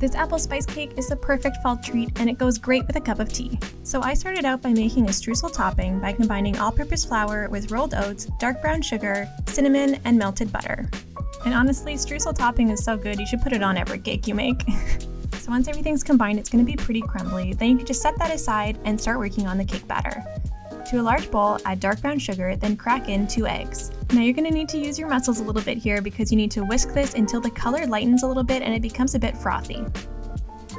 This apple spice cake is the perfect fall treat and it goes great with a cup of tea. So I started out by making a streusel topping by combining all-purpose flour with rolled oats, dark brown sugar, cinnamon, and melted butter. And honestly, streusel topping is so good you should put it on every cake you make. So once everything's combined, it's going to be pretty crumbly. Then you can just set that aside and start working on the cake batter. To a large bowl, add dark brown sugar, then crack in 2 eggs. Now you're going to need to use your muscles a little bit here because you need to whisk this until the color lightens a little bit and it becomes a bit frothy.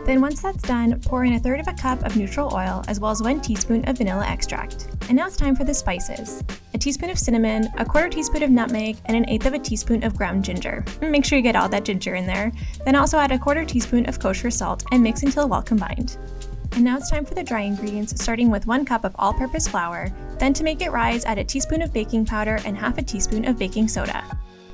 Then once that's done, pour in 1/3 cup of neutral oil as well as 1 teaspoon of vanilla extract. And now it's time for the spices. A teaspoon of cinnamon, 1/4 teaspoon of nutmeg, and 1/8 teaspoon of ground ginger. Make sure you get all that ginger in there. Then also add 1/4 teaspoon of kosher salt and mix until well combined. And now it's time for the dry ingredients, starting with 1 cup of all-purpose flour. Then to make it rise, add a teaspoon of baking powder and 1/2 teaspoon of baking soda.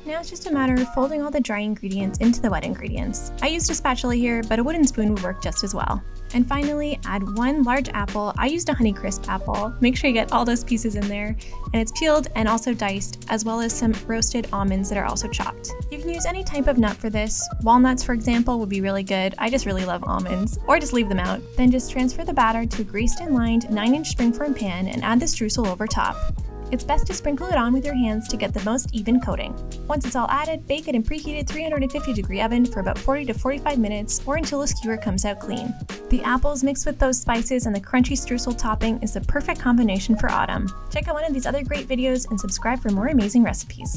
Now it's just a matter of folding all the dry ingredients into the wet ingredients. I used a spatula here, but a wooden spoon would work just as well. And finally, add 1 large apple. I used a Honeycrisp apple. Make sure you get all those pieces in there. And it's peeled and also diced, as well as some roasted almonds that are also chopped. You can use any type of nut for this. Walnuts, for example, would be really good. I just really love almonds. Or just leave them out. Then just transfer the batter to a greased and lined 9-inch springform pan and add the streusel over top. It's best to sprinkle it on with your hands to get the most even coating. Once it's all added, bake it in preheated 350-degree oven for about 40 to 45 minutes or until the skewer comes out clean. The apples mixed with those spices and the crunchy streusel topping is the perfect combination for autumn. Check out one of these other great videos and subscribe for more amazing recipes.